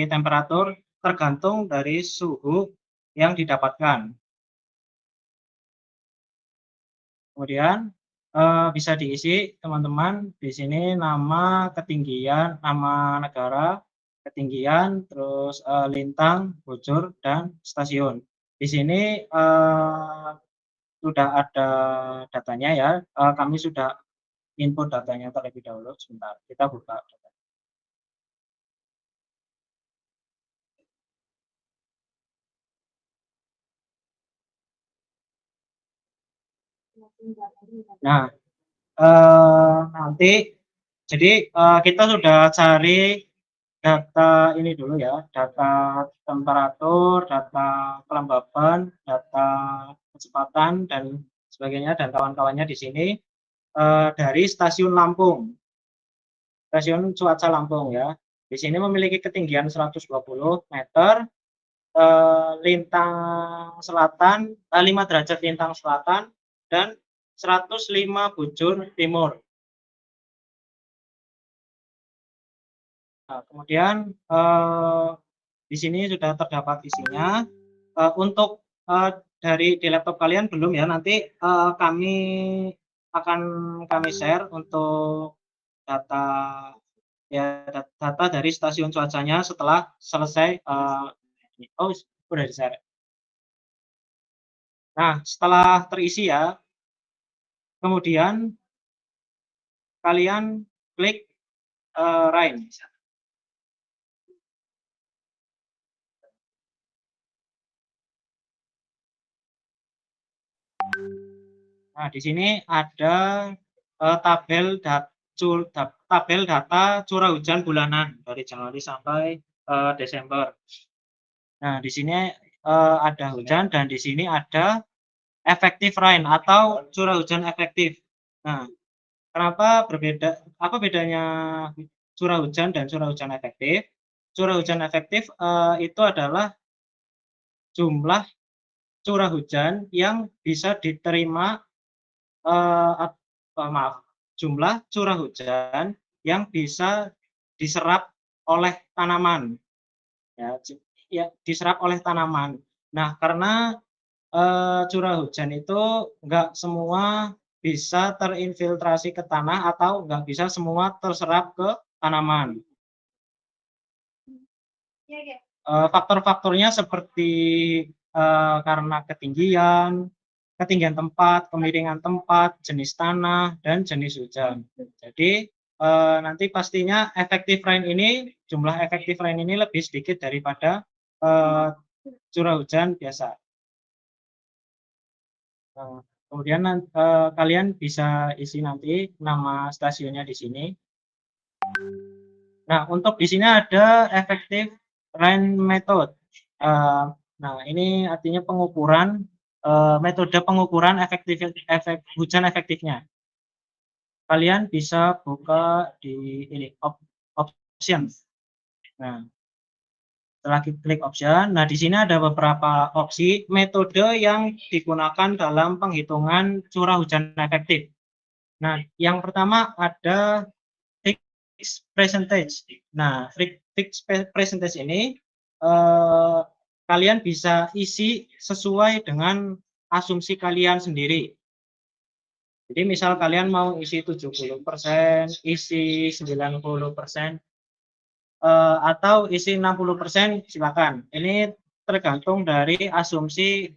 temperatur tergantung dari suhu yang didapatkan. Kemudian, bisa diisi teman-teman di sini nama, ketinggian, nama negara, ketinggian, terus, lintang, bujur, dan stasiun. Di sini, sudah ada datanya ya, kami sudah input datanya terlebih dahulu, sebentar kita buka data. Nah, nanti jadi, kita sudah cari data ini dulu ya, data temperatur, data kelembapan, data kecepatan, dan sebagainya, dan kawan-kawannya di sini, dari stasiun Lampung, stasiun cuaca Lampung ya. Di sini memiliki ketinggian 120 meter, lintang selatan, 5 derajat lintang selatan, dan 105 bujur timur. Nah, kemudian, di sini sudah terdapat isinya. Untuk, dari di laptop kalian belum ya, nanti, kami akan kami share untuk data ya, data dari stasiun cuacanya setelah selesai, oh, udah di-share. Nah, setelah terisi ya, kemudian kalian klik, Rain. Nah, di sini ada, tabel data curah hujan bulanan dari Januari sampai, Desember. Nah, di sini, ada hujan dan di sini ada effective rain atau curah hujan efektif. Nah, kenapa berbeda, apa bedanya curah hujan dan curah hujan efektif? Curah hujan efektif, itu adalah jumlah curah hujan yang bisa diterima, maaf, jumlah curah hujan yang bisa diserap oleh tanaman, ya, ya, diserap oleh tanaman. Nah, karena, curah hujan itu nggak semua bisa terinfiltrasi ke tanah atau nggak bisa semua terserap ke tanaman. Faktor-faktornya seperti, karena ketinggian tempat, kemiringan tempat, jenis tanah, dan jenis hujan. Jadi, nanti pastinya jumlah efektif rain ini lebih sedikit daripada, eee, curah hujan biasa. Kemudian kalian bisa isi nanti nama stasiunnya di sini. Nah, untuk di sini ada effective rain method. Eee, nah, ini artinya metode pengukuran efek hujan efektifnya. Kalian bisa buka di ini options. Nah, setelah klik option, nah di sini ada beberapa opsi metode yang digunakan dalam penghitungan curah hujan efektif. Nah, yang pertama ada fixed percentage. Nah, fixed percentage ini, kalian bisa isi sesuai dengan asumsi kalian sendiri. Jadi misal kalian mau isi 70%, isi 90%, atau isi 60%, silakan. Ini tergantung dari asumsi,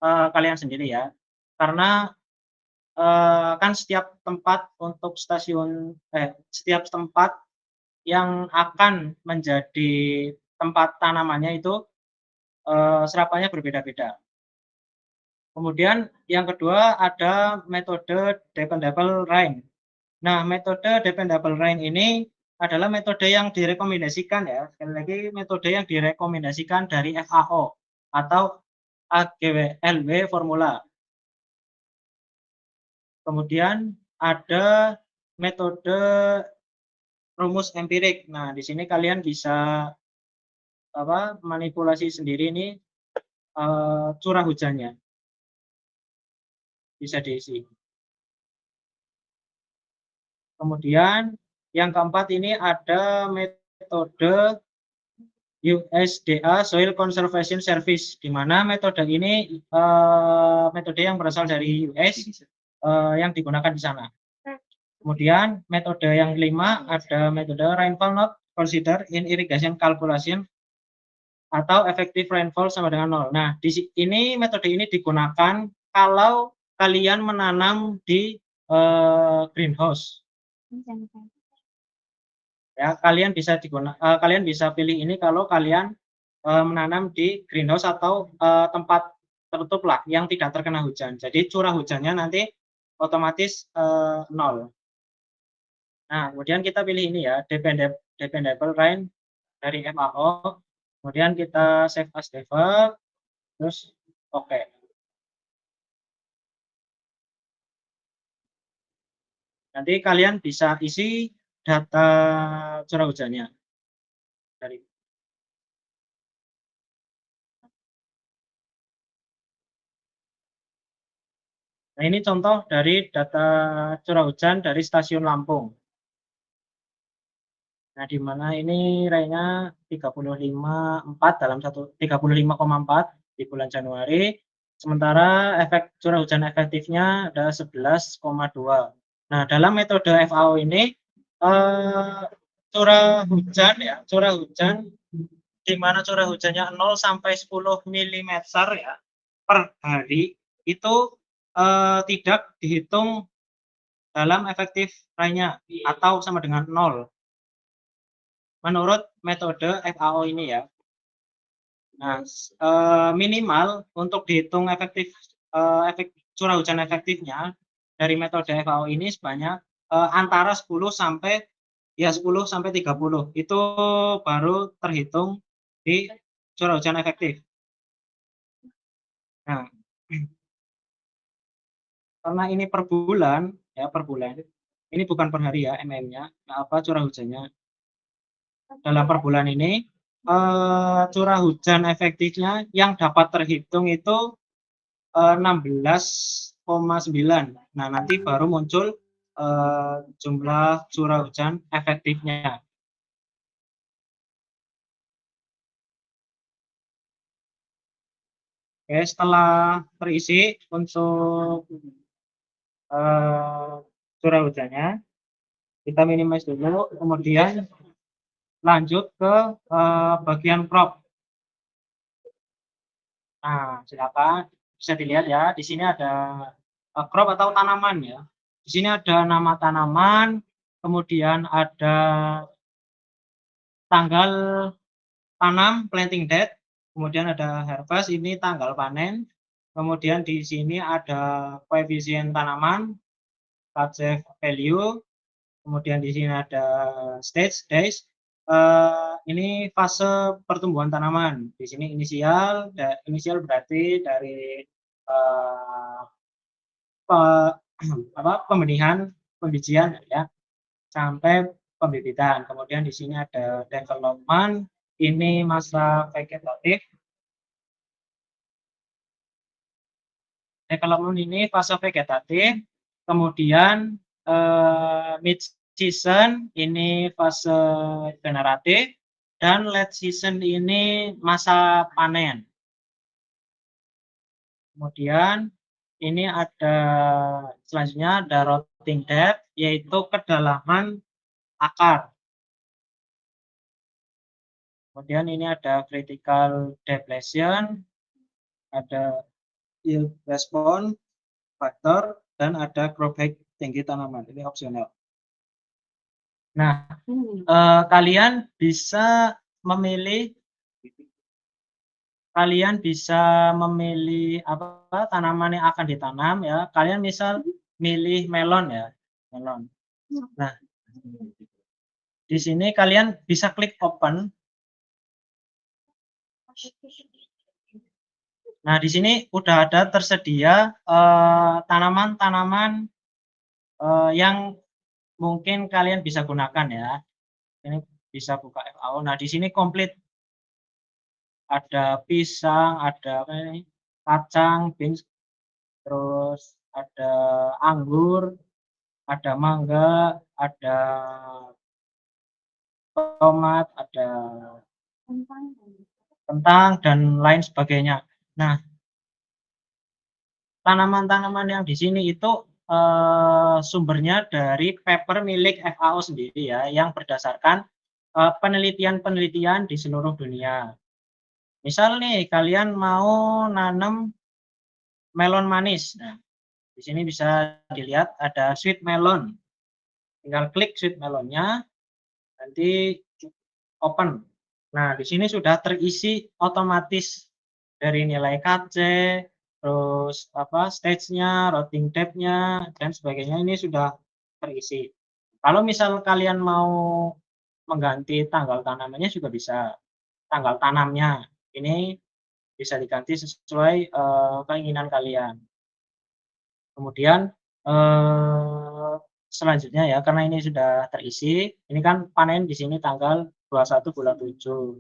kalian sendiri ya. Karena, kan setiap tempat yang akan menjadi tempat tanamannya itu, serapannya berbeda-beda. Kemudian yang kedua ada metode dependable rain. Nah, metode dependable rain ini adalah metode yang direkomendasikan ya, sekali lagi metode yang direkomendasikan dari FAO atau AGWLW formula. Kemudian ada metode rumus empirik. Nah, di sini kalian bisa manipulasi sendiri ini, curah hujannya bisa diisi. Kemudian yang keempat ini ada metode USDA Soil Conservation Service, di mana metode ini metode yang berasal dari US yang digunakan di sana. Kemudian metode yang kelima ada metode rainfall not considered in irrigation calculation atau effective rainfall sama dengan 0. Nah, ini metode ini digunakan kalau kalian menanam di greenhouse. Ya, kalian bisa pilih ini kalau kalian menanam di greenhouse atau tempat tertutup lah yang tidak terkena hujan. Jadi curah hujannya nanti otomatis 0. Nah, kemudian kita pilih ini ya, dependable rain dari FAO. Kemudian kita save as default, terus oke. Nanti kalian bisa isi data curah hujannya dari. Nah, ini contoh dari data curah hujan dari stasiun Lampung. Nah, di mana ini range-nya 35,4 dalam 35,4 di bulan Januari. Sementara efek curah hujan efektifnya ada 11,2. Nah, dalam metode FAO ini curah hujan di mana curah hujannya 0 sampai 10 mm ya per hari itu tidak dihitung dalam efektif range-nya atau sama dengan 0. Menurut metode FAO ini ya. Nah, minimal untuk dihitung efek curah hujan efektifnya dari metode FAO ini sebanyak antara 10 sampai 30 itu baru terhitung di curah hujan efektif. Nah, karena ini per bulan ya, per bulan. Ini bukan per hari ya MM-nya, curah hujannya. Dalam per bulan ini curah hujan efektifnya yang dapat terhitung itu 16,9. Nah, nanti baru muncul jumlah curah hujan efektifnya. Oke, setelah terisi untuk curah hujannya, kita minimize dulu, kemudian lanjut ke bagian crop. Nah, silakan bisa dilihat ya, di sini ada crop atau tanaman ya. Di sini ada nama tanaman, kemudian ada tanggal tanam planting date, kemudian ada harvest ini tanggal panen, kemudian di sini ada koefisien tanaman, Kj value, kemudian di sini ada stage days. Ini fase pertumbuhan tanaman. Di sini inisial berarti dari pembijian ya sampai pembibitan. Kemudian di sini ada development, ini masa vegetatif. Development ini fase vegetatif, kemudian mid season ini fase generatif, dan late season ini masa panen. Kemudian ini ada selanjutnya ada rotting depth, yaitu kedalaman akar. Kemudian ini ada critical depletion, ada yield response factor, dan ada crop height tinggi tanaman. Ini opsional. Nah, kalian bisa memilih apa tanaman yang akan ditanam ya. Kalian misal milih melon ya, melon. Nah, di sini kalian bisa klik open. Nah, di sini udah ada tersedia tanaman-tanaman yang mungkin kalian bisa gunakan ya. Ini bisa buka FAO. Nah, di sini komplit. Ada pisang, ada apa ini? Kacang, beans, terus ada anggur, ada mangga, ada tomat, ada kentang dan lain sebagainya. Nah, tanaman-tanaman yang di sini itu sumbernya dari paper milik FAO sendiri ya, yang berdasarkan penelitian-penelitian di seluruh dunia. Misal nih, kalian mau nanam melon manis. Nah, di sini bisa dilihat ada sweet melon. Tinggal klik sweet melonnya, nanti open. Nah, di sini sudah terisi otomatis dari nilai KC, terus apa stage-nya, routing depth-nya dan sebagainya ini sudah terisi. Kalau misal kalian mau mengganti tanggal tanamannya juga bisa. Tanggal tanamnya ini bisa diganti sesuai keinginan kalian. Kemudian selanjutnya ya, karena ini sudah terisi, ini kan panen di sini tanggal 21 bulan 7.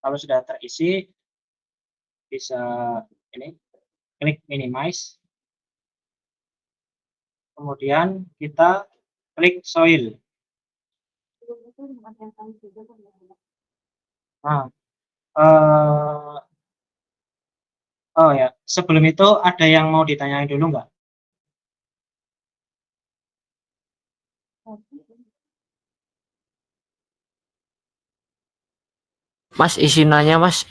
Kalau sudah terisi, bisa ini klik minimize. Kemudian kita klik soil. Nah, oh ya, sebelum itu ada yang mau ditanyain dulu nggak? Mas, isi nanya Mas,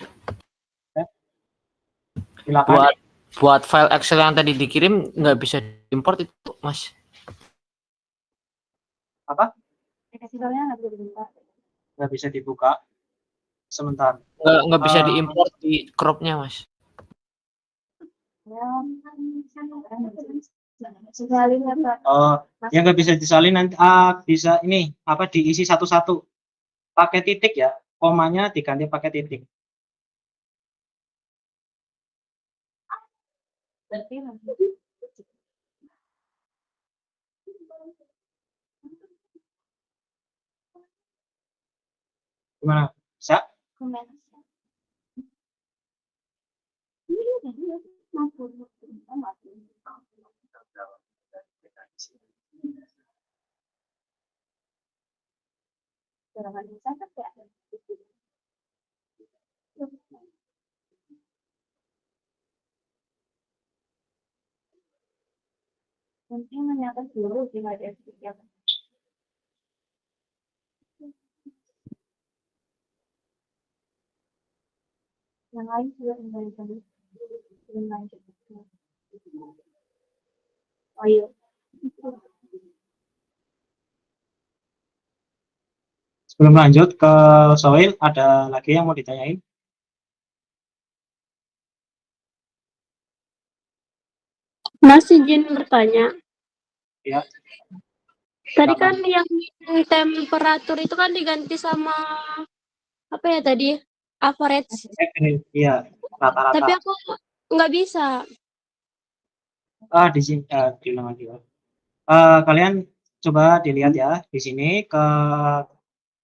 Silakan. buat file Excel yang tadi dikirim nggak bisa diimport itu Mas? Apa? Nggak bisa dibuka sebentar. Nggak bisa diimport di crop-nya Mas? Ya nggak bisa disalin, nanti bisa ini apa diisi satu-satu pakai titik ya, komanya diganti pakai titik. Gimana? Bisa? Yang lain juga belum lanjut. Oh iya. Sebelum lanjut ke soil, ada lagi yang mau ditanyain? Mas izin bertanya. Ya. Tadi kan yang temperatur itu kan diganti sama apa ya tadi? Average. Iya, rata-rata. Tapi aku nggak bisa. Di sini diulang lagi. Kalian coba dilihat ya di sini ke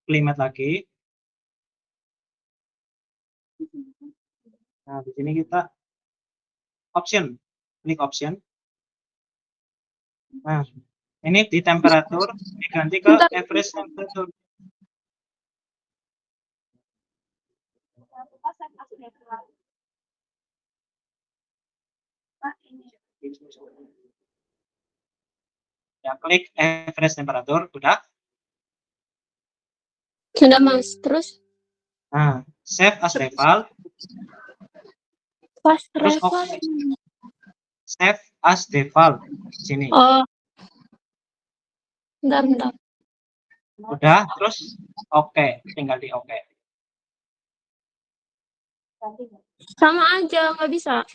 climate lagi. Nah, di sini kita option, klik option. Nah, ini di temperatur diganti ke average temperature. Ya, klik average temperature, udah. Sudah Mas, terus? Nah, save as default. Pas Terus default. Save as default sini. Oh. Bentar. Udah, terus oke, tinggal di oke. Sama aja, nggak bisa.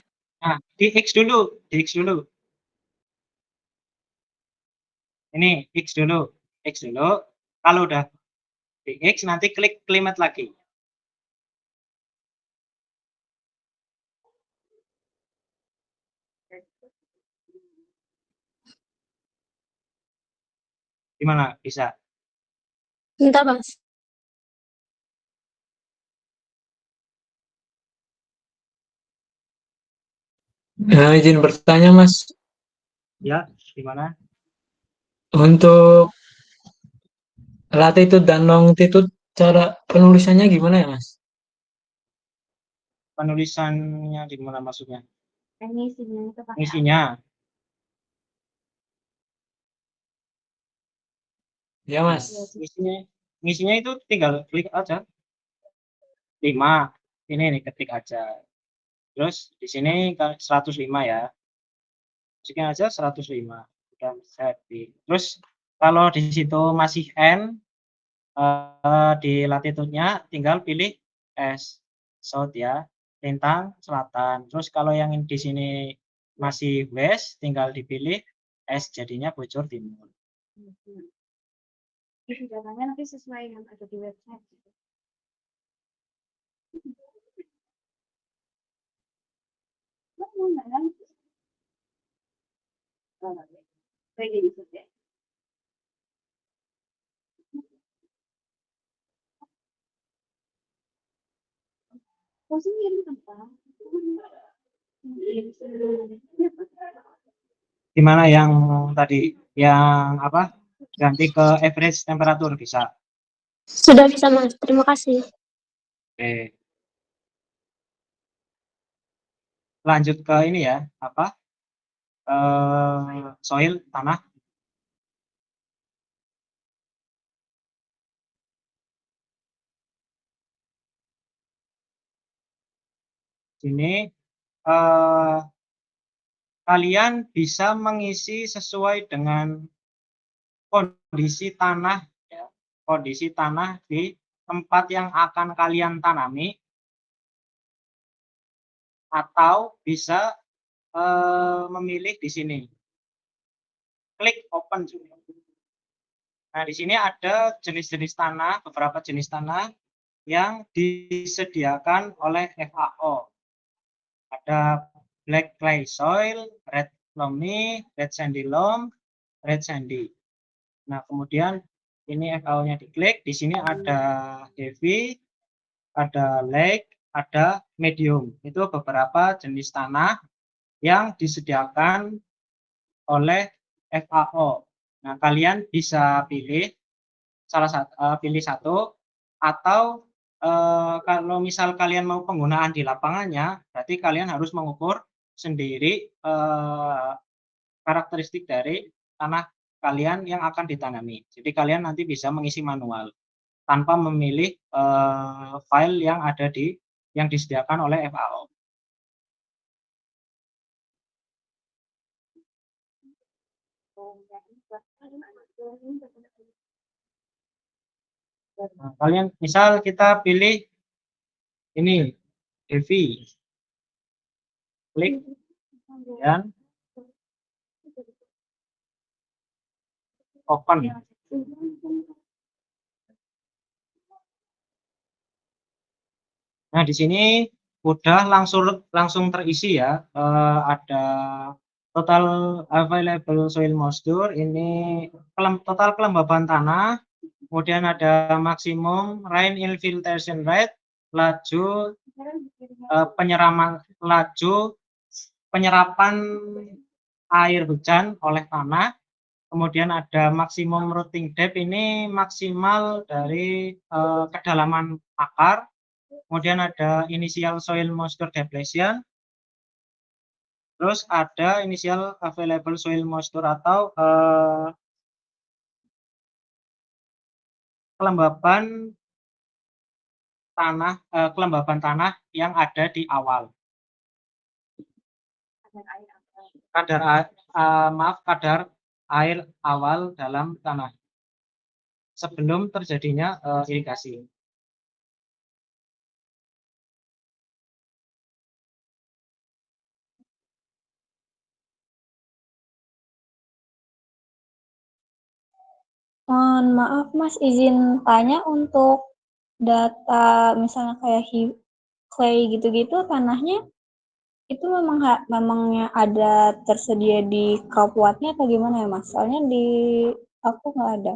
Nah, di X dulu, di X dulu. Ini X dulu, X dulu. Kalau udah di X, nanti klik climate lagi. Gimana? Bisa? Bentar Mas. Izin bertanya Mas, Ya, gimana? untuk latitude dan longitude cara penulisannya gimana ya, Mas? Penulisannya di mana maksudnya? Ngisinya itu pakai Isinya. Ya, Mas. Ngisinya ngisinya itu tinggal klik aja 5. Ini nih ketik aja. Terus di sini 105 ya. Masukin aja 105. Udah setting. Terus kalau di situ masih N di latitude-nya tinggal pilih S, south ya, lintang selatan. Terus kalau yang di sini masih west, tinggal dipilih S, jadinya bocor timur. Isi datanya nanti sesuai yang ada di website. Kayak gitu deh. Gimana yang tadi? Yang apa? Ganti ke average temperatur bisa. Sudah bisa, Mas. Terima kasih. Oke. Lanjut ke ini ya, apa? Soil tanah. Sini kalian bisa mengisi sesuai dengan kondisi tanah ya, kondisi tanah di tempat yang akan kalian tanami, atau bisa memilih di sini. Klik open juga. Nah, di sini ada jenis-jenis tanah, beberapa jenis tanah yang disediakan oleh FAO. Ada black clay soil, red loamy, red sandy loam, red sandy. Nah, kemudian ini FAO-nya diklik, di sini ada heavy, ada lake, ada medium. Itu beberapa jenis tanah yang disediakan oleh FAO. Nah, kalian bisa pilih pilih satu, atau kalau misal kalian mau penggunaan di lapangannya, berarti kalian harus mengukur sendiri karakteristik dari tanah kalian yang akan ditanami. Jadi kalian nanti bisa mengisi manual tanpa memilih file yang ada yang disediakan oleh FAO. Nah, kalian misal kita pilih ini heavy, klik dan open. Nah, di sini udah langsung terisi ya. Ada total available soil moisture, ini total kelembaban tanah, kemudian ada maksimum rain infiltration rate, laju penyerapan air hujan oleh tanah, kemudian ada maksimum rooting depth, ini maksimal dari kedalaman akar, kemudian ada initial soil moisture depletion, terus ada initial available soil moisture atau kelembaban tanah yang ada di awal. Kadar air awal dalam tanah sebelum terjadinya irigasi. Mohon maaf Mas, izin tanya untuk data misalnya kayak clay gitu-gitu tanahnya itu memangnya ada tersedia di Kapuatnya atau gimana ya Mas? Soalnya di aku nggak ada.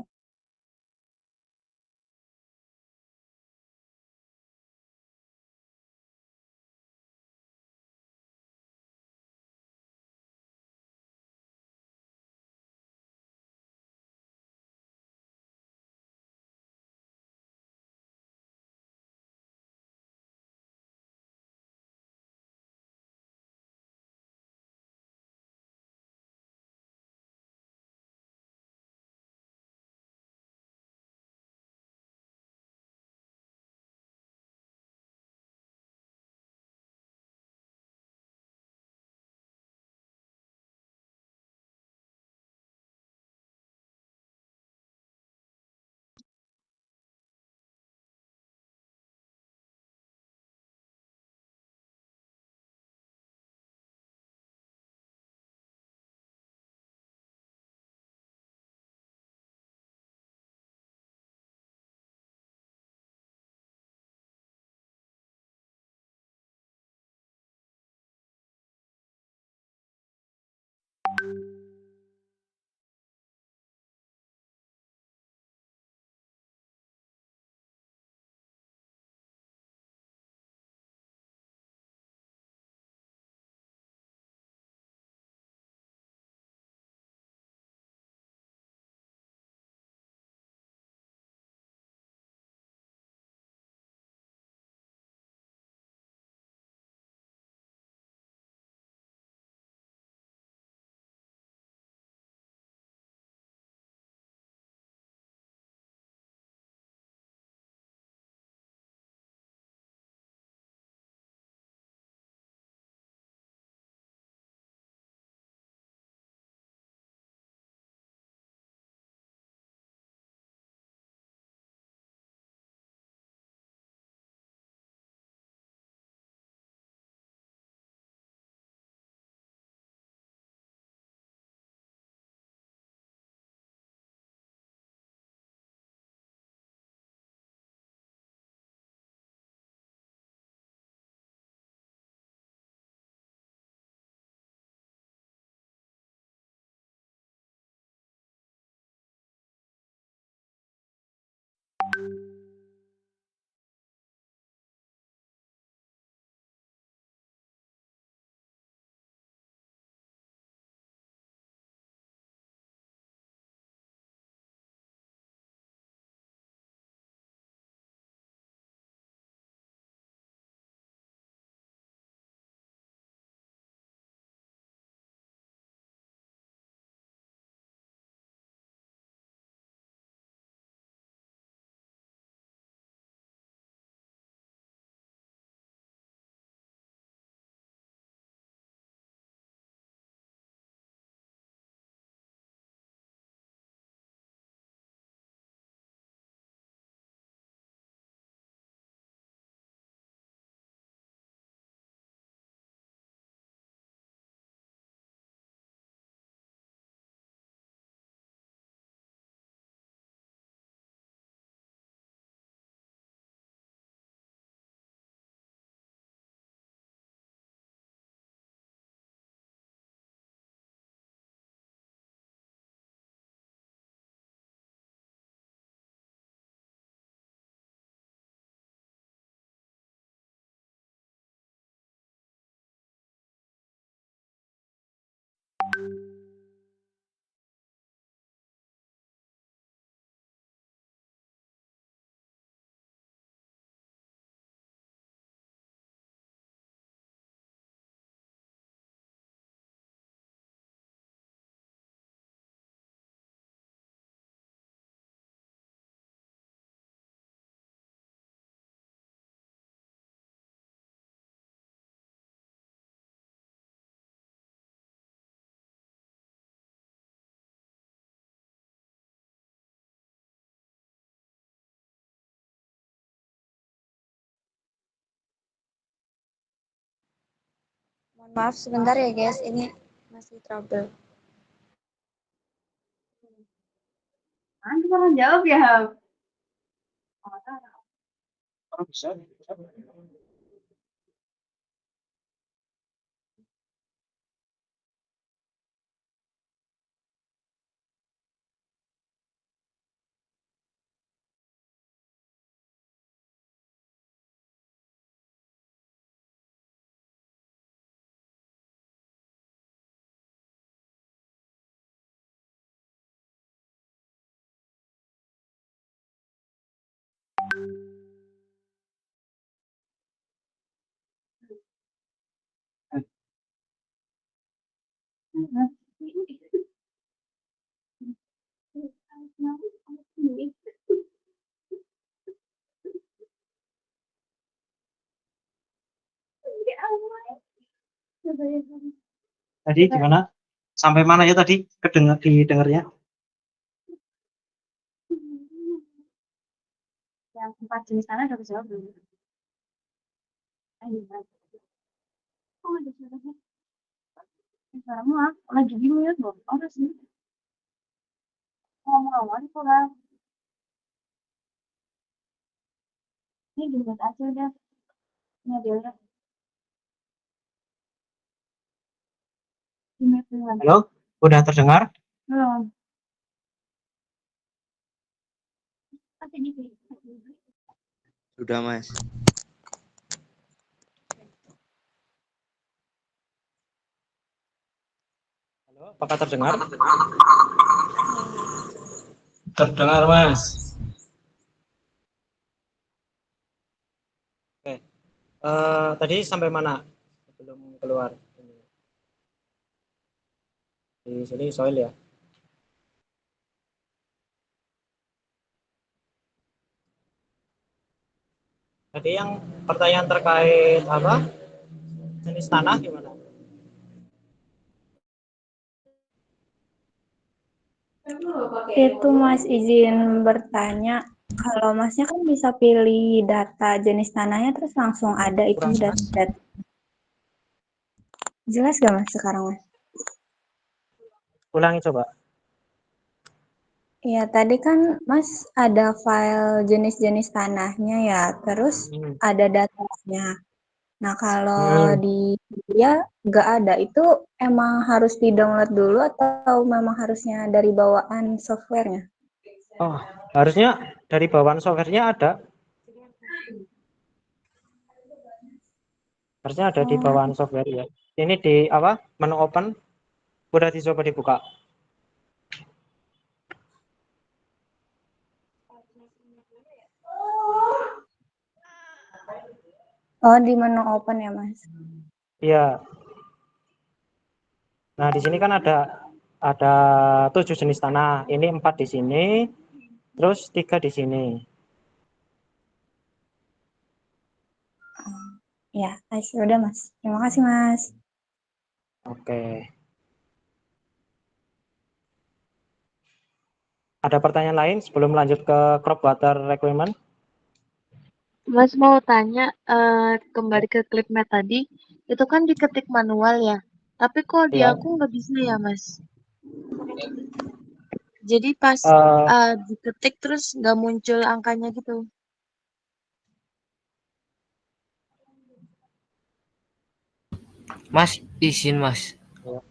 Mohon maaf sebentar ya guys, ini masih trouble. Nanti orang jawab ya. Oh, bisa. Tadi gimana? Sampai mana ya tadi didengarnya? Yang 4 jenis tanah udah kejawab belum? Ayo, oh, ada suaranya. Suaramu lagi di mute belum? Oh, udah sih. Ngomong-ngomong kok lah. Ini di mute aja udah. Ini ada udah. Di mute duluan. Halo, udah terdengar? Belum. Pasti di Sudah, Mas. Halo, apakah terdengar? Terdengar, Mas. Tadi sampai mana sebelum keluar? Di sini soil ya. Tadi yang pertanyaan terkait apa? Jenis tanah gimana? Itu Mas izin bertanya, kalau Masnya kan bisa pilih data jenis tanahnya terus langsung ada itu Kurang jelas. data. Jelas gak Mas sekarang Mas? Ulangi coba. Ya tadi kan Mas ada file jenis-jenis tanahnya ya, terus ada datanya. Nah kalau di dia nggak ada, itu emang harus di-download dulu atau memang harusnya dari bawaan softwarenya? Oh, harusnya dari bawaan softwarenya ada. Harusnya ada di bawaan software ya. Ini di apa? Menu open. Udah dicoba dibuka. Oh di menu open ya Mas? Iya. Nah di sini kan ada 7 jenis tanah. Ini 4 di sini, terus 3 di sini. Ya, sudah Mas. Terima kasih Mas. Oke. Ada pertanyaan lain sebelum lanjut ke crop water requirement? Mas mau tanya, kembali ke ClipMate tadi, itu kan diketik manual ya, tapi kok di Ya. aku nggak bisa ya, Mas? Jadi pas diketik terus nggak muncul angkanya gitu. Mas, izin Mas.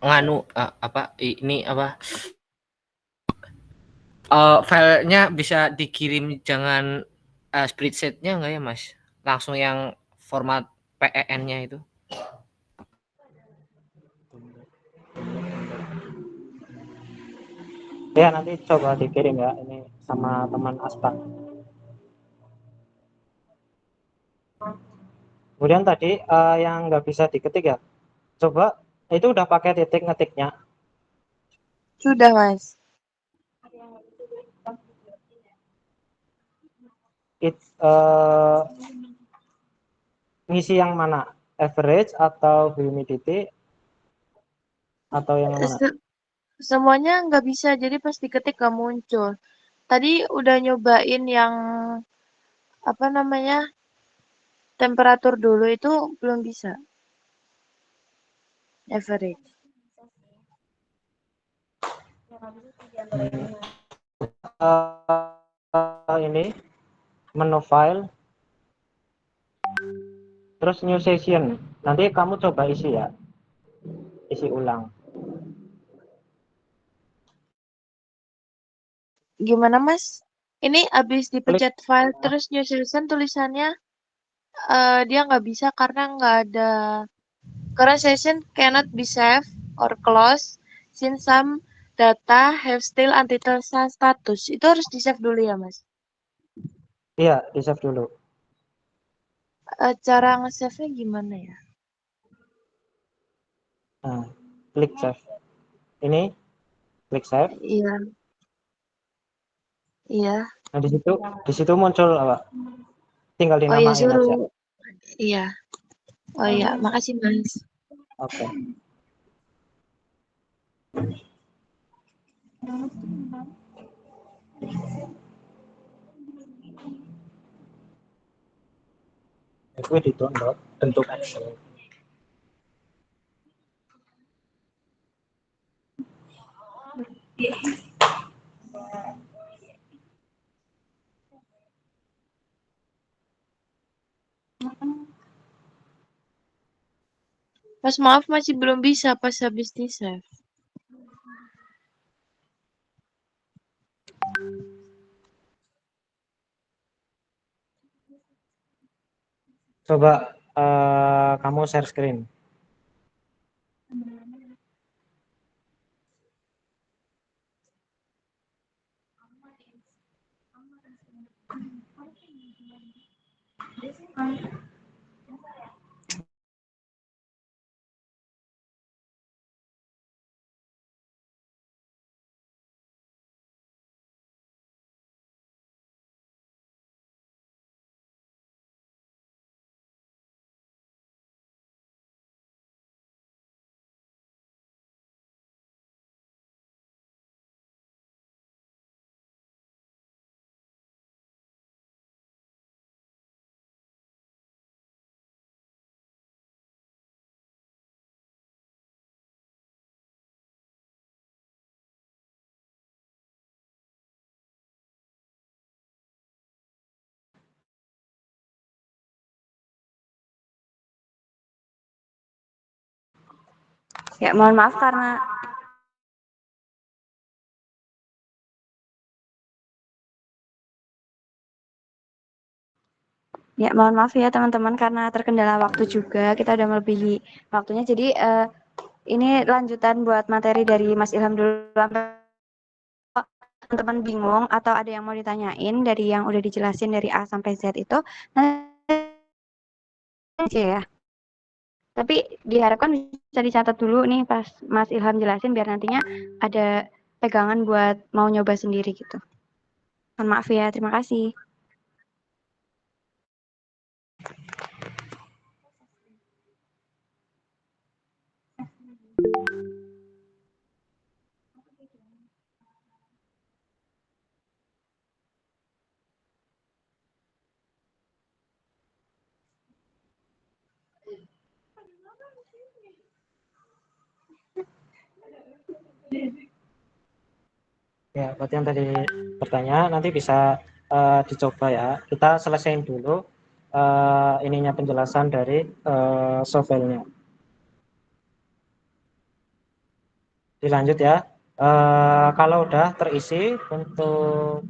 Nganu ini apa? Filenya bisa dikirim jangan spreadsheet-nya enggak ya, Mas? Langsung yang format PEN-nya itu. Ya nanti coba dikirim ya ini sama teman Aspar. Kemudian tadi yang nggak bisa diketik ya, coba itu udah pakai titik ngetiknya. Sudah, Mas. Ngisi yang mana? Average atau humidity atau yang mana? Semuanya nggak bisa, jadi pas diketik nggak muncul. Tadi udah nyobain yang apa namanya temperatur dulu itu belum bisa. average. Ini menu file, terus new session. Nanti kamu coba isi ya, isi ulang. Gimana Mas? Ini abis Klik. dipencet file terus new session tulisannya dia nggak bisa karena session cannot be saved or closed since some data have still untitled status. Itu harus di save dulu ya Mas? Iya, di save dulu. Cara nge-save-nya gimana ya? Nah, klik save. Ini klik save. Iya. Iya. Nah, di situ muncul apa? Tinggal Oh iya, dinamain aja. suruh. Iya. Oh iya, makasih Mas. Oke. Itu di download bentuk Excel. Mas maaf masih belum bisa pas habis di save. Coba kamu share screen. Ya, mohon maaf karena mohon maaf ya teman-teman karena terkendala waktu juga. Kita udah melebihi waktunya. Jadi ini lanjutan buat materi dari Mas Ilham dulu. Teman-teman bingung atau ada yang mau ditanyain dari yang udah dijelasin dari A sampai Z itu, nanti ya. Tapi diharapkan bisa dicatat dulu nih pas Mas Ilham jelasin biar nantinya ada pegangan buat mau nyoba sendiri gitu. Mohon maaf ya, terima kasih. Ya, buat yang tadi bertanya nanti bisa dicoba ya. Kita selesaiin dulu ininya penjelasan dari software-nya. Dilanjut ya. Kalau udah terisi untuk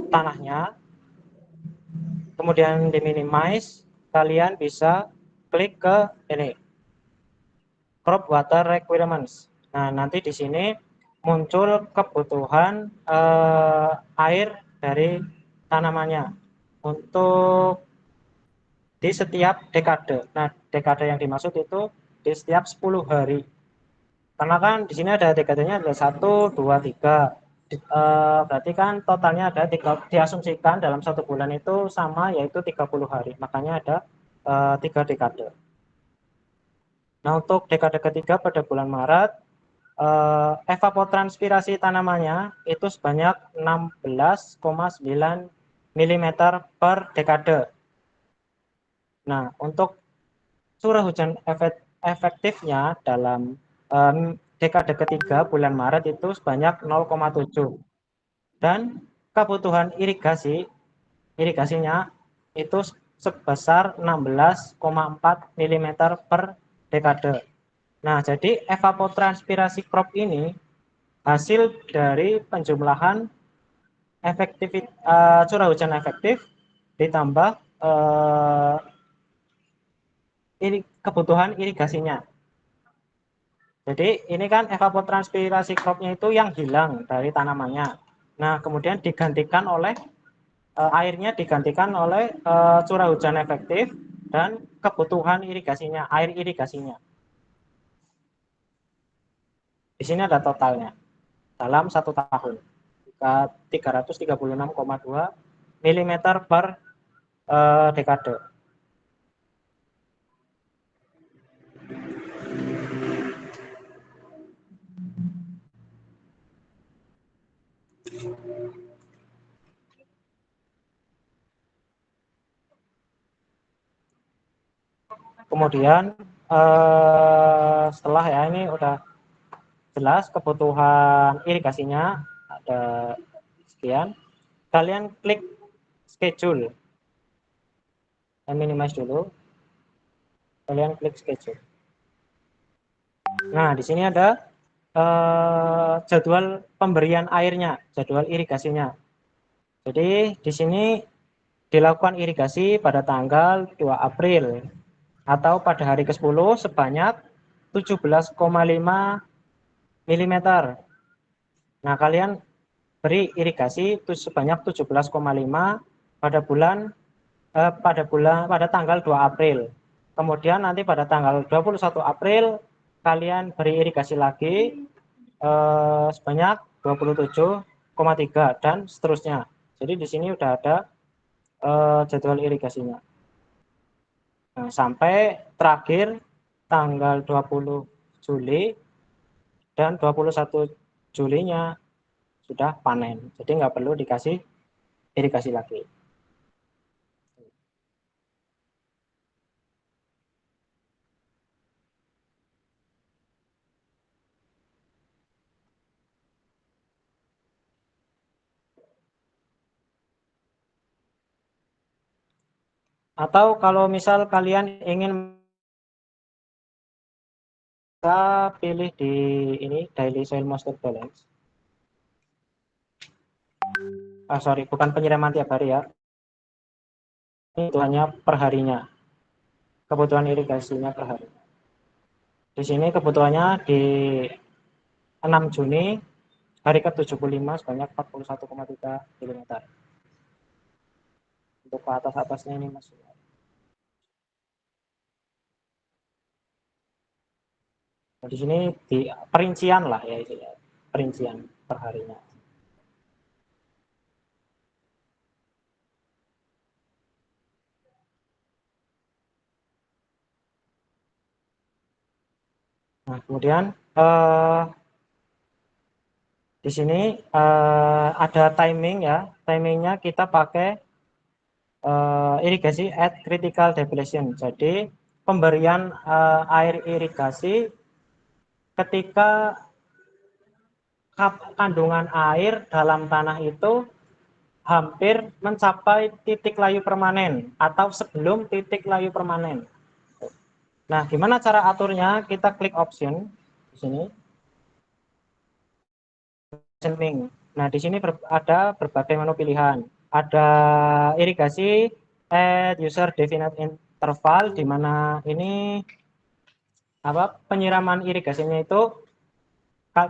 tanahnya, kemudian di minimize, kalian bisa klik ke ini crop water requirements. Nah, nanti di sini muncul kebutuhan air dari tanamannya untuk di setiap dekade. Nah, dekade yang dimaksud itu di setiap 10 hari. Karena kan di sini ada dekadenya ada 1, 2, 3. Berarti kan totalnya ada 3, diasumsikan dalam 1 bulan itu sama yaitu 30 hari. Makanya ada 3 dekade. Nah, untuk dekade ketiga pada bulan Maret, evapotranspirasi tanamannya itu sebanyak 16,9 mm per dekade. Nah, untuk curah hujan efektifnya dalam dekade ketiga bulan Maret itu sebanyak 0,7 dan kebutuhan irigasinya itu sebesar 16,4 mm per dekade. Nah, jadi evapotranspirasi crop ini hasil dari penjumlahan curah hujan efektif ditambah kebutuhan irigasinya. Jadi ini kan evapotranspirasi cropnya itu yang hilang dari tanamannya. Nah, kemudian digantikan oleh airnya digantikan oleh curah hujan efektif dan kebutuhan irigasinya, air irigasinya. Di sini ada totalnya dalam 1 tahun 336,2 mm per dekade. Kemudian setelah ya ini udah jelas kebutuhan irigasinya ada sekian, kalian klik schedule, saya minimize dulu, kalian klik schedule. Nah, di sini ada jadwal pemberian airnya, jadwal irigasinya. Jadi di sini dilakukan irigasi pada tanggal 2 April atau pada hari ke-10 sebanyak 17,5 mm. Nah, kalian beri irigasi sebanyak 17,5 pada tanggal 2 April. Kemudian nanti pada tanggal 21 April kalian beri irigasi lagi sebanyak 27,3 dan seterusnya. Jadi di sini udah ada jadwal irigasinya. Nah, sampai terakhir tanggal 20 Juli dan 21 Julinya sudah panen. Jadi nggak perlu dikasih irigasi lagi. Atau kalau misal kalian ingin pilih di ini daily soil moisture balance. Sorry, bukan penyiraman tiap hari ya. Ini kebutuhannya per harinya. Kebutuhan irigasinya per hari. Di sini kebutuhannya di 6 Juni hari ke-75 sebanyak 41,3 mm. Untuk ke atas-atasnya ini masih. Nah, di sini di perincian lah ya itu ya, perincian per harinya. Nah, kemudian di sini ada timing ya, timingnya kita pakai irigasi at critical depletion. Jadi pemberian air irigasi ketika kandungan air dalam tanah itu hampir mencapai titik layu permanen atau sebelum titik layu permanen. Nah, gimana cara aturnya? Kita klik option di sini. Nah, di sini ada berbagai menu pilihan. Ada irigasi at user definite interval, di mana ini penyiraman irigasinya itu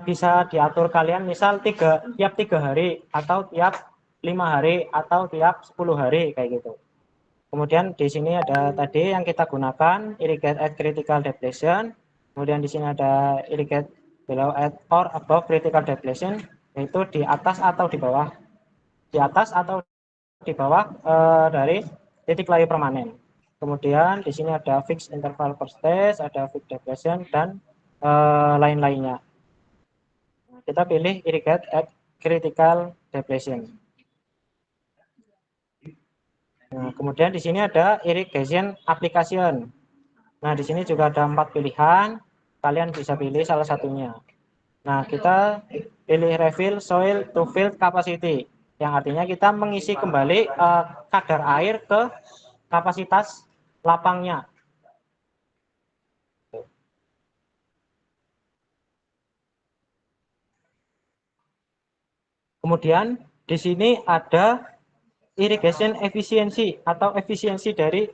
bisa diatur kalian, misal tiap 3 hari atau tiap 5 hari atau tiap 10 hari kayak gitu. Kemudian di sini ada tadi yang kita gunakan irrigate at critical depletion. Kemudian di sini ada irrigate below at or above critical depletion, yaitu di atas atau di bawah. Di atas atau di bawah dari titik layu permanen. Kemudian di sini ada fixed interval per stage, ada fixed depletion dan lain-lainnya. Kita pilih irrigate at critical depletion. Nah, kemudian di sini ada irrigation application. Nah, di sini juga ada 4 pilihan. Kalian bisa pilih salah satunya. Nah, kita pilih refill soil to fill capacity, yang artinya kita mengisi kembali kadar air ke kapasitas lapangnya. Kemudian di sini ada irrigation efficiency atau efisiensi dari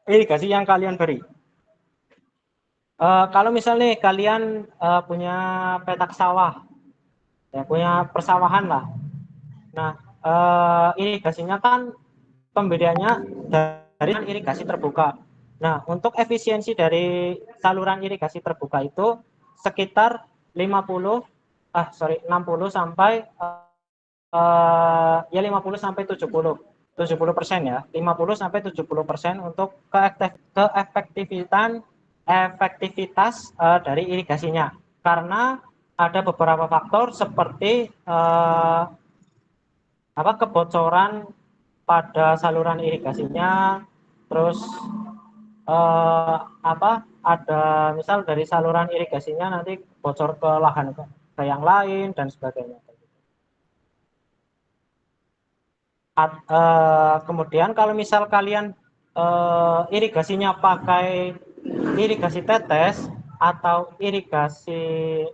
irigasi yang kalian beri. Kalau misalnya kalian punya petak sawah, ya punya persawahan lah. Nah, irigasinya kan pembediannya dari irigasi terbuka. Nah, untuk efisiensi dari saluran irigasi terbuka itu sekitar 60 sampai ya 50 sampai 70% ya, 50 sampai 70% untuk efektivitas dari irigasinya, karena ada beberapa faktor seperti kebocoran pada saluran irigasinya, terus ada misal dari saluran irigasinya nanti bocor ke lahan ke yang lain dan sebagainya. Kemudian kalau misal kalian irigasinya pakai irigasi tetes atau irigasi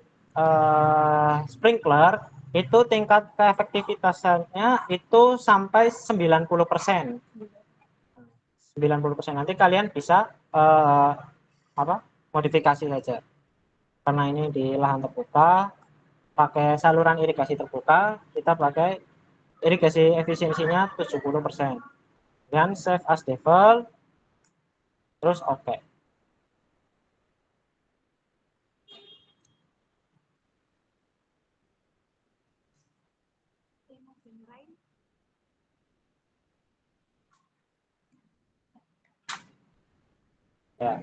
sprinkler, itu tingkat keefektivitasannya itu sampai 90%. 90%. Nanti kalian bisa modifikasi saja. Karena ini di lahan terbuka, pakai saluran irigasi terbuka, kita pakai irigasi efisiensinya 70%. Dan save as default, terus oke. Ya.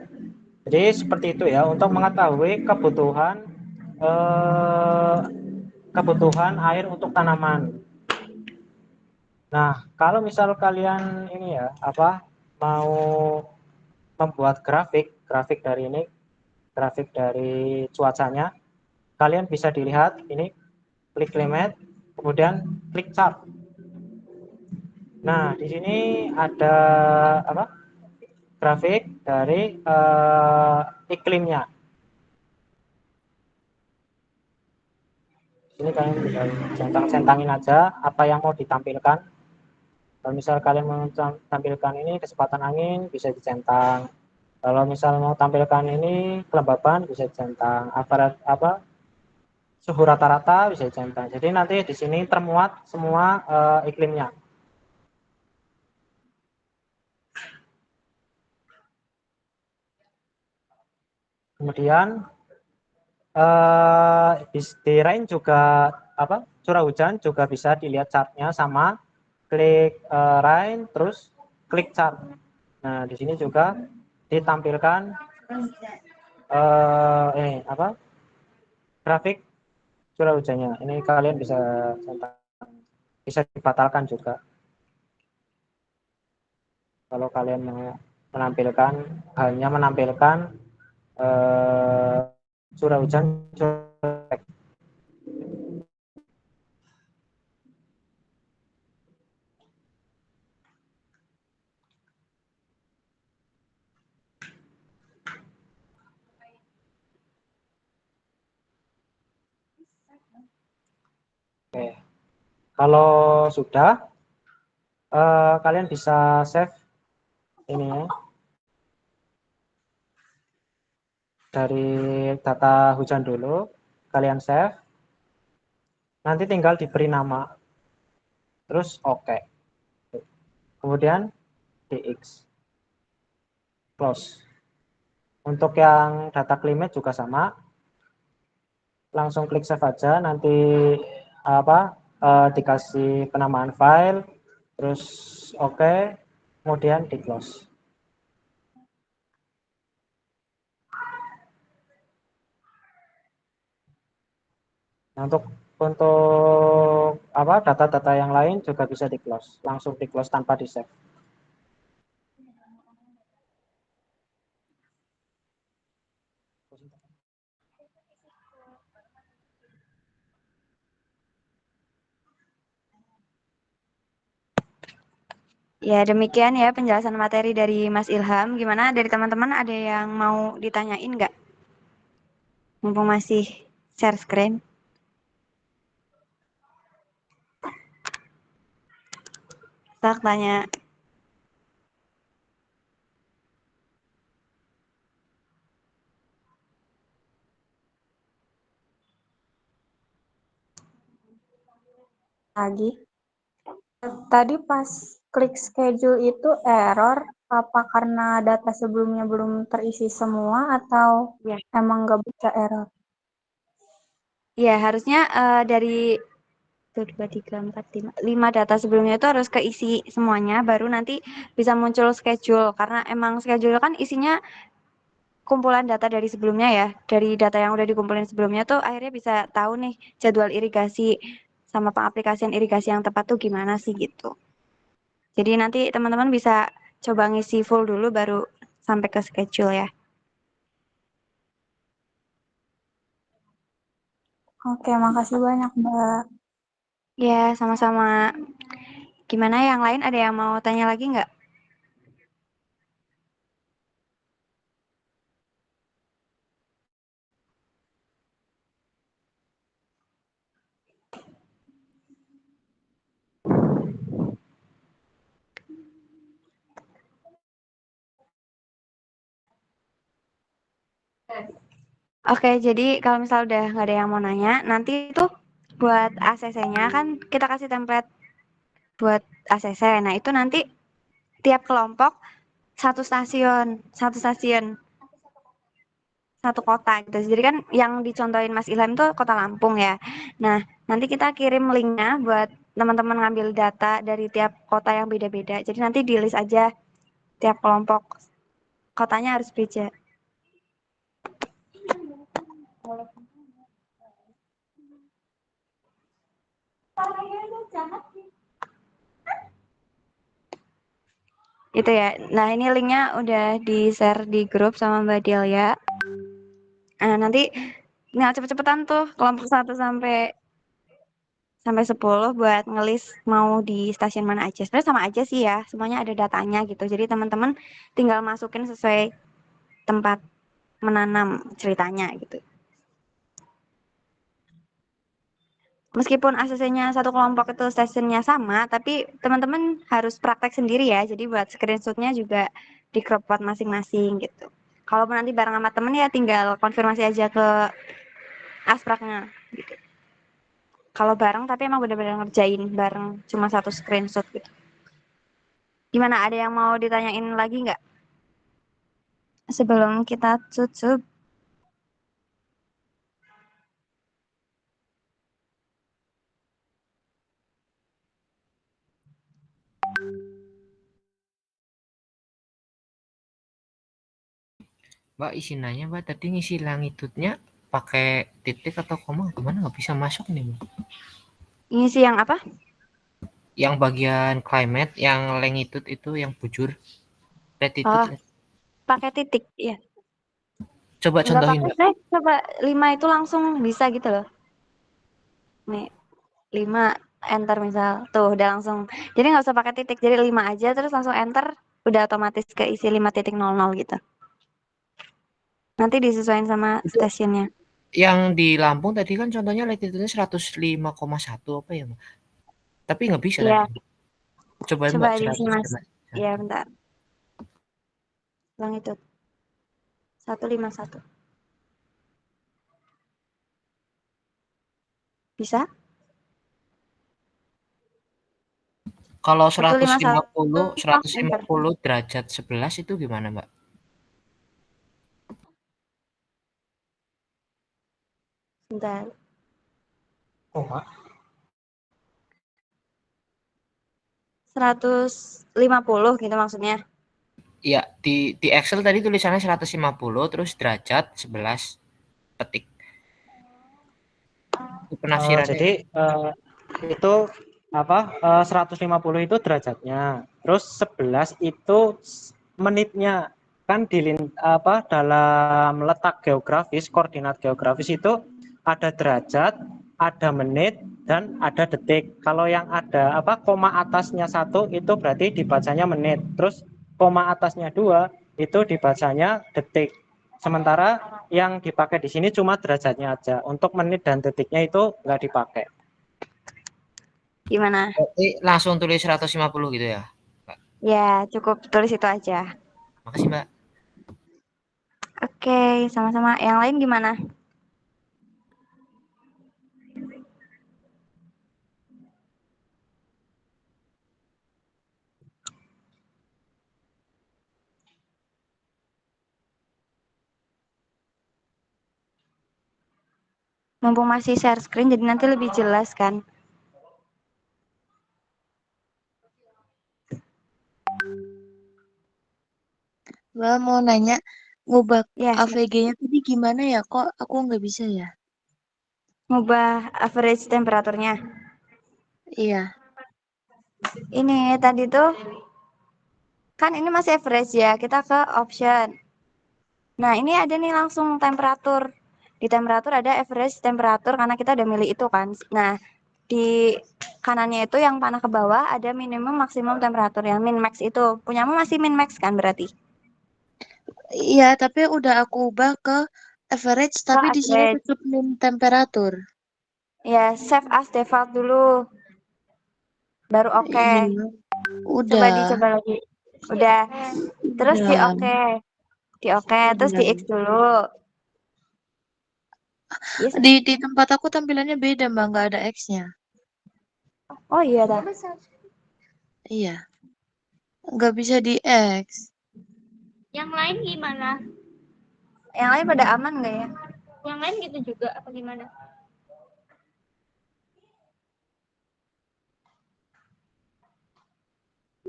Jadi seperti itu ya, untuk mengetahui kebutuhan air untuk tanaman. Nah, kalau misal kalian ini ya, mau membuat grafik dari cuacanya, kalian bisa dilihat ini, klik climate, kemudian klik chart. Nah, di sini ada grafik dari iklimnya. Ini kalian bisa centang-centangin aja apa yang mau ditampilkan. Kalau misal kalian mau tampilkan ini kecepatan angin, bisa dicentang. Kalau misal mau tampilkan ini kelembaban, bisa dicentang. Suhu rata-rata bisa dicentang. Jadi nanti di sini termuat semua iklimnya. Kemudian di rain juga curah hujan juga bisa dilihat chartnya sama, klik rain terus klik chart. Nah, di sini juga ditampilkan grafik curah hujannya. Ini kalian bisa dibatalkan juga. Kalau kalian mau hanya menampilkan curah hujan. Oke, kalau sudah kalian bisa save ini ya, dari data hujan dulu, kalian save, nanti tinggal diberi nama, terus oke. Kemudian dx, close. Untuk yang data climate juga sama, langsung klik save aja, nanti dikasih penamaan file, terus oke, kemudian di close. Nah, untuk data-data yang lain juga bisa di close, langsung di close tanpa di save. Ya, demikian ya penjelasan materi dari Mas Ilham. Gimana dari teman-teman ada yang mau ditanyain nggak? Mumpung masih share screen. Tak tanya. Lagi. Tadi pas klik schedule itu error, apa karena data sebelumnya belum terisi semua atau Ya. emang nggak bisa error? Ya, harusnya dari 1, 2, 3, 4, 5 data sebelumnya itu harus keisi semuanya, baru nanti bisa muncul schedule. Karena emang schedule kan isinya kumpulan data dari sebelumnya ya. Dari data yang udah dikumpulin sebelumnya tuh akhirnya bisa tahu nih jadwal irigasi sama pengaplikasian irigasi yang tepat tuh gimana sih gitu. Jadi nanti teman-teman bisa coba ngisi full dulu baru sampai ke schedule ya. Oke, makasih banyak, Mbak. Ya, sama-sama. Gimana yang lain ada yang mau tanya lagi nggak? Oke, jadi kalau misal udah nggak ada yang mau nanya, nanti itu buat ACC-nya kan kita kasih template buat ACC. Nah, itu nanti tiap kelompok satu stasiun, satu kota gitu. Jadi kan yang dicontohin Mas Ilham itu kota Lampung ya. Nah, nanti kita kirim linknya buat teman-teman ngambil data dari tiap kota yang beda-beda. Jadi nanti di list aja tiap kelompok kotanya harus beda. Itu ya. Nah, ini linknya udah di-share di grup sama Mbak Delia. Nah, nanti nah cepet-cepetan tuh kelompok 1 sampai 10 buat ngelis mau di stasiun mana aja. Sebenarnya sama aja sih ya, semuanya ada datanya gitu. Jadi teman-teman tinggal masukin sesuai tempat menanam ceritanya gitu. Meskipun ACC-nya satu kelompok itu stasiunnya sama, tapi teman-teman harus praktek sendiri ya. Jadi buat screenshot-nya juga di crop buat masing-masing gitu. Kalau nanti bareng sama temen ya tinggal konfirmasi aja ke aspraknya gitu. Kalau bareng tapi emang bener-bener ngerjain bareng cuma satu screenshot gitu. Gimana, ada yang mau ditanyain lagi nggak? Sebelum kita tutup. Mbak izin nanya Mbak, tadi ngisi longitudenya pakai titik atau koma gimana, nggak bisa masuk nih Mbak? Ngisi yang apa? Yang bagian climate, yang longitude itu yang bujur, Oh, latitude. pakai titik ya. Coba Nggak contohin pakai Mbak. saya coba 5 itu langsung bisa gitu loh. Nih, 5 enter misal. Tuh udah langsung. Jadi nggak usah pakai titik. Jadi 5 aja terus langsung enter udah otomatis keisi 5.00 gitu. Nanti disesuaikan sama Itu stasiunnya. yang di Lampung tadi kan contohnya latitude-nya 105,1 apa ya Mbak? Tapi nggak bisa Iya, tadi. Cobain coba Mbak diisi 100 Mas. Mbak. Ya, bentar. Longitude 151. Bisa? Kalau 151 enter. 150 derajat 11 itu gimana Mbak? Bentar. Koma. 150 gitu maksudnya. Iya, di Excel tadi tulisannya 150 terus derajat 11 petik. Itu penafsirannya. Jadi itu apa 150 itu derajatnya. Terus 11 itu menitnya. Kan dalam letak geografis, koordinat geografis itu ada derajat, ada menit, dan ada detik. Kalau yang ada koma atasnya 1 itu berarti dibacanya menit. Terus koma atasnya 2 itu dibacanya detik. Sementara yang dipakai di sini cuma derajatnya aja. Untuk menit dan detiknya itu nggak dipakai. Gimana? Berarti langsung tulis 150 gitu ya? Ya, cukup tulis itu aja. Makasih, Mbak. Oke, sama-sama. Yang lain gimana? Mumpung masih share screen, jadi nanti lebih jelas kan? Mbak mau nanya, ngubah Ya, AVG-nya tadi gimana ya? Kok aku nggak bisa ya? ngubah average temperaturnya. Iya. Ini tadi tuh, kan ini masih average ya, kita ke option. Nah, ini ada nih langsung temperatur. Di temperatur ada average temperatur karena kita udah milih itu kan. Nah, di kanannya itu yang panah ke bawah ada minimum maksimum temperatur yang min max itu. Punyamu masih min max kan berarti? Iya, tapi udah aku ubah ke average, tapi di sini average. tetap min temperatur. Ya, save as default dulu. Baru oke. Iya. Coba Udah. dicoba lagi. Udah. Terus di Udah. oke. Di oke, terus di Udah. X dulu. Yes. Di tempat aku tampilannya beda, Mbak, nggak ada X-nya. Oh iya dah. Iya. Nggak bisa di X. Yang lain gimana? Yang lain pada aman nggak ya? Yang lain gitu juga apa gimana?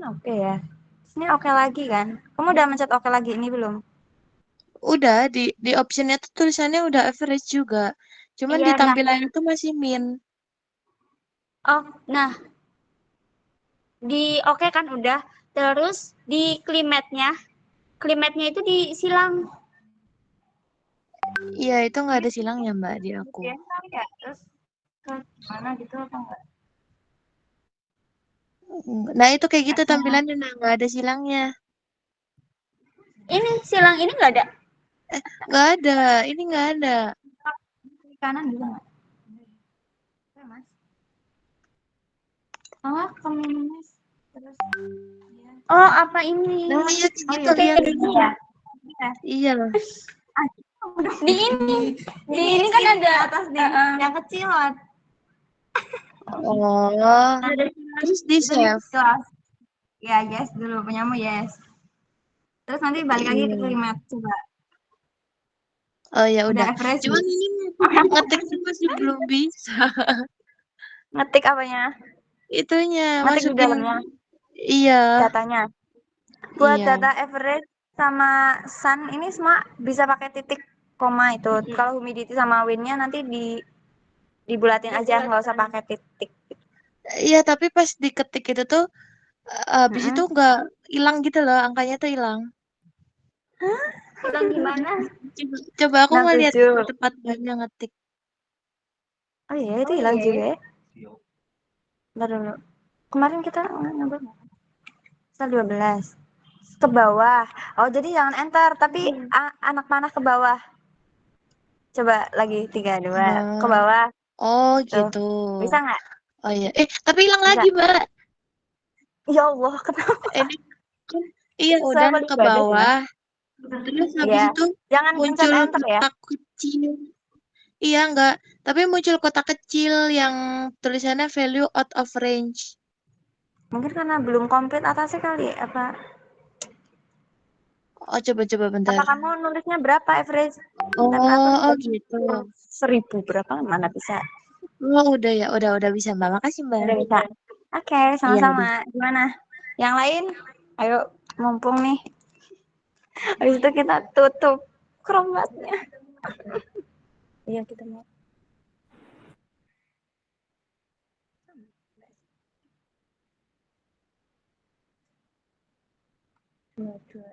Oke ya. Ini oke lagi kan? Kamu udah mencet oke lagi ini belum? Udah, di optionnya tuh tulisannya udah average juga. Cuman Iya, di nah. tampilan itu masih min. Oh, nah. Di oke kan udah. Terus di klimatnya itu disilang. Iya, itu nggak ada silangnya, Mbak, di aku. Ya, ya. Terus ke mana gitu apa enggak? Nah, itu kayak gitu tampilannya, nah, nggak ada silangnya. Ini silang ini nggak ada. Nggak ada, ini nggak ada. Di kanan juga enggak? Oke, Mas. Oh, ke minus. Terus ya. Oh, apa ini? Nah, iya kayak Oh, gitu, iya. lihat. Kayak gini ya? Iya. Di ini. Di ini kan ada atas di yang kecil lah. Oh, Ada terus di save. kelas. Ya, yes dulu punyamu yes. Terus nanti balik lagi ke Iya. klimat coba. Oh ya Udah udah. average. Cuman ini ngetiknya masih belum bisa. Ngetik apanya? Itunya Ngetik di masukin. dalamnya Iya. datanya. Buat Iya. data average sama sun ini semua bisa pakai titik koma itu. Kalau humidity sama wind-nya nanti dibulatin aja, nggak usah pakai titik. Iya, tapi pas diketik itu tuh habis itu nggak hilang gitu loh, angkanya tuh hilang. Hilang gimana? Coba aku ngeliat 67. tempat banyak ngetik. Oh iya, itu hilang juga ya. Bentar dulu. Kemarin kita nyoba misal 12. Ke bawah. Oh, jadi jangan enter, tapi anak panah ke bawah. Coba lagi 3, 2. Ke bawah. Oh Tuh. gitu. Bisa nggak? Oh iya. Tapi hilang Bisa. lagi, Mbak. Ya Allah, kenapa? Ini kan iya Saya udah paling ke ibadah sih, bawah. Mas. Terus habis Iya. itu Jangan pencet muncul enter ya. kotak kecil. Iya enggak, tapi muncul kotak kecil yang tulisannya value out of range. Mungkin karena belum komplit atasnya kali ya, apa? Oh coba bentar. Apa kamu nulisnya berapa average? Oh gitu. 1000 berapa? Mana bisa? Oh udah ya, udah bisa Mbak. Makasih Mbak. Udah bisa. Oke, Iya sama-sama. udah. Gimana? Yang lain? Ayo, mumpung nih. Habis itu kita tutup kromatnya. Iya, kita mau. Dua.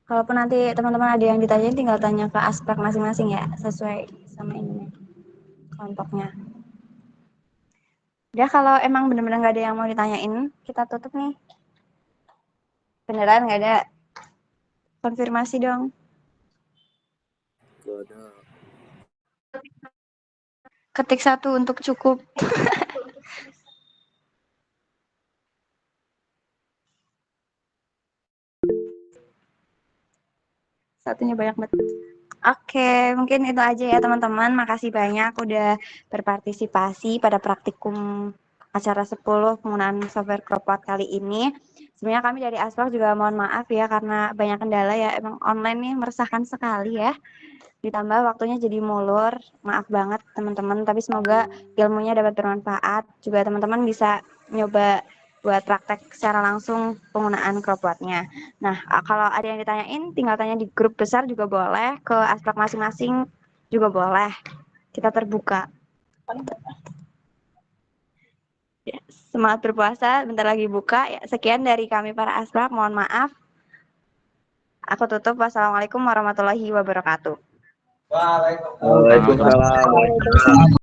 Kalaupun nanti teman-teman ada yang ditanyain, tinggal tanya ke aspek masing-masing ya, sesuai sama ini kelompoknya. Udah, kalau emang bener-bener nggak ada yang mau ditanyain, kita tutup nih. Beneran nggak ada? Konfirmasi dong. Ketik 1 untuk cukup. Satunya banyak banget. Oke, mungkin itu aja ya teman-teman. Makasih banyak udah berpartisipasi pada praktikum acara 10 penggunaan software CropCloud kali ini. Sebenarnya kami dari Aspak juga mohon maaf ya karena banyak kendala ya. Emang online nih meresahkan sekali ya. Ditambah waktunya jadi molor. Maaf banget teman-teman, tapi semoga ilmunya dapat bermanfaat. Juga teman-teman bisa nyoba buat praktek secara langsung penggunaan CropCloud-nya. Nah, kalau ada yang ditanyain, tinggal tanya di grup besar juga boleh, ke aspek masing-masing juga boleh. Kita terbuka. Ya, semangat berpuasa, bentar lagi buka. Ya, sekian dari kami para aspek, mohon maaf. Aku tutup. Wassalamualaikum warahmatullahi wabarakatuh. Waalaikumsalam.